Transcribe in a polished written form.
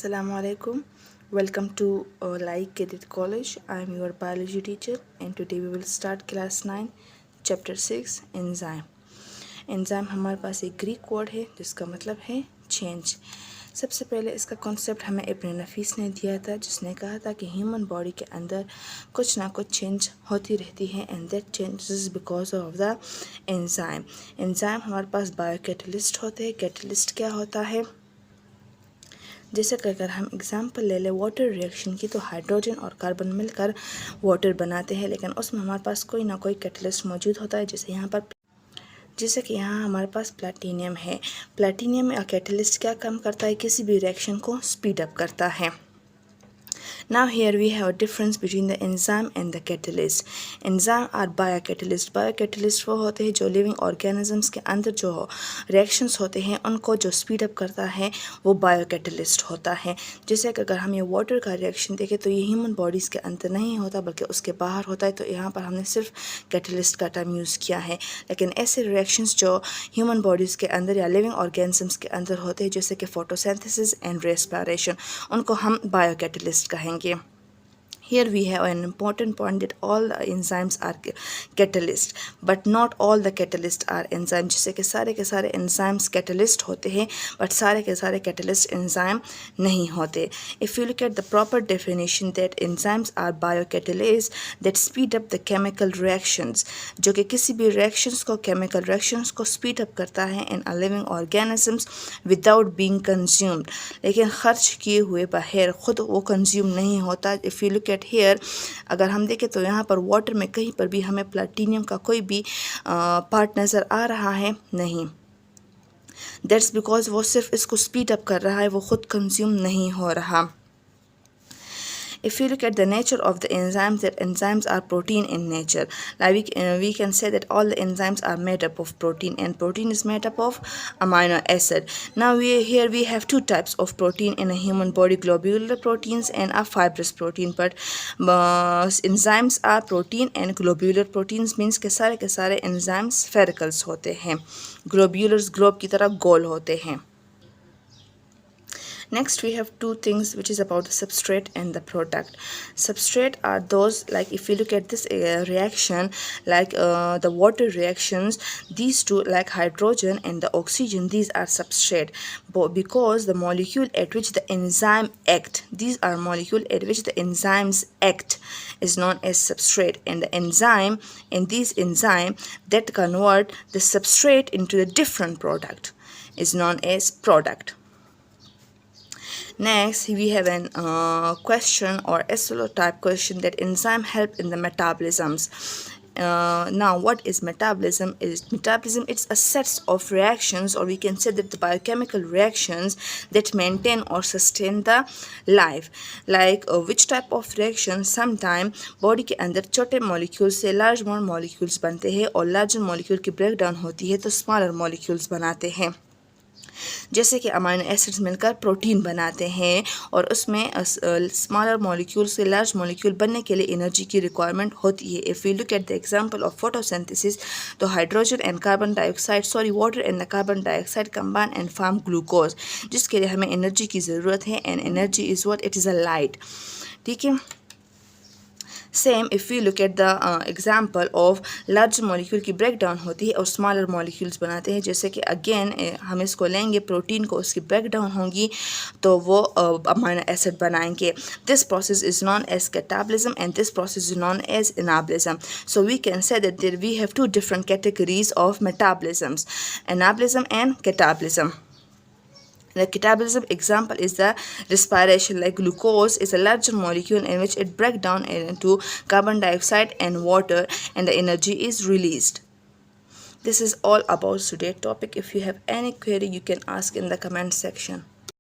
Assalamu alaikum. Welcome to Like Cadet College. I am your biology teacher and today we will start class 9 chapter 6 Enzyme. Enzyme हमारे पास एक Greek word है जिसका मतलब है change. सबसे पहले इसका कॉन्सेप्ट हमें इब्न नफीस ने दिया था, जिसने कहा था कि ह्यूमन बॉडी के अंदर कुछ ना कुछ चेंज होती रहती है and that changes because of the enzyme. Enzyme हमारे पास बायोकैटलिस्ट होते हैं। कैटलिस्ट क्या होता है? जैसे कि अगर हम एग्जांपल ले लें वाटर रिएक्शन की, तो हाइड्रोजन और कार्बन मिलकर वाटर बनाते हैं, लेकिन उसमें हमारे पास कोई ना कोई कैटलिस्ट मौजूद होता है। जैसे कि यहाँ हमारे पास प्लैटिनियम है। प्लैटिनियम या कैटलिस्ट क्या काम करता है? किसी भी रिएक्शन को स्पीड अप करता है। Now here we have a difference between the enzyme and the catalyst. Enzyme are biocatalyst. Biocatalyst वो होते हैं जो लिविंग ऑर्गेनिजम्स के अंदर जो रिएक्शंस होते हैं उनको जो स्पीड अप करता है वो बायोकैटलिस्ट होता है। जैसे कि अगर हम ये वाटर का रिएक्शन देखें तो ये ह्यूमन बॉडीज़ के अंदर नहीं होता बल्कि उसके बाहर होता है, तो यहाँ पर हमने सिर्फ कैटलिस्ट का टर्म यूज़ किया है। लेकिन ऐसे रिएक्शंस जो ह्यूमन बॉडीज़ के अंदर या लिविंग ऑर्गेनिजम्स के अंदर होते हैं, जैसे कि फोटोसिंथेसिस एंड रेस्पिरेशन, उनको हम बायोकैटलिस्ट कहेंगे। Here we have an important point that all the enzymes are catalyst, but not all the catalysts are enzyme. जैसे कि सारे के सारे enzymes catalyst होते हैं, but सारे के सारे catalyst enzyme नहीं होते. If you look at the proper definition, that enzymes are biocatalysts that speed up the chemical reactions, जो कि किसी भी reactions को chemical reactions को speed up करता है in a living organisms without being consumed, लेकिन खर्च किए हुए बाहर खुद वो consume नहीं होता. If you look at here, अगर हम देखें तो यहाँ पर वाटर में कहीं पर भी हमें प्लैटिनियम का कोई भी पार्ट नज़र आ रहा है नहीं। दैट्स बिकॉज वो सिर्फ इसको स्पीड अप कर रहा है, वो खुद कंज्यूम नहीं हो रहा। If you look at the nature of the enzymes, that enzymes are protein in nature. Like we can say that all the enzymes are made up of protein, and protein is made up of amino acid. Now here we have two types of protein in a human body: globular proteins and a fibrous protein. But enzymes are protein, and globular proteins means के सारे enzymes sphericals होते हैं, globulars globe की तरह गोल होते हैं। Next we have two things which is about the substrate and the product. Substrate are those, like if you look at this reaction, like the water reactions, these two like hydrogen and the oxygen, these are substrate, because the molecule at which the enzyme act, these are molecule at which the enzymes act is known as substrate, and the enzyme and these enzyme that convert the substrate into the different product is known as product. Next, we have an question or SLO type question, that enzyme help in the metabolisms. Now, what is metabolism? Metabolism, it's a set of reactions, or we can say that the biochemical reactions that maintain or sustain the life. Like which type of reaction? Sometime body के अंदर छोटे molecules से large more molecules बनते हैं, और larger molecule की breakdown होती है तो smaller molecules बनाते हैं। जैसे कि अमाइनो एसिड्स मिलकर प्रोटीन बनाते हैं, और उसमें स्मॉलर मॉलिक्यूल से लार्ज मॉलिक्यूल बनने के लिए एनर्जी की रिक्वायरमेंट होती है। If you look at the example of photosynthesis, तो hydrogen and carbon dioxide water and the carbon dioxide combine and form glucose, जिसके लिए हमें एनर्जी की ज़रूरत है, and energy is what? It is a light. ठीक है। Same if you look at the example of large molecule की breakdown होती है और स्मॉलर मॉलिक्यूल्स बनाते हैं, जैसे कि अगेन हम इसको लेंगे प्रोटीन को, उसकी ब्रेकडाउन होगी तो वो अमाइनो एसिड बनाएंगे। This process is known as catabolism and this process is known as anabolism. So we can say that there we have two different categories of metabolisms, anabolism and catabolism. The catabolism example is the respiration. Like glucose is a larger molecule in which it breaks down into carbon dioxide and water, and the energy is released. This is all about today's topic. If you have any query, you can ask in the comment section.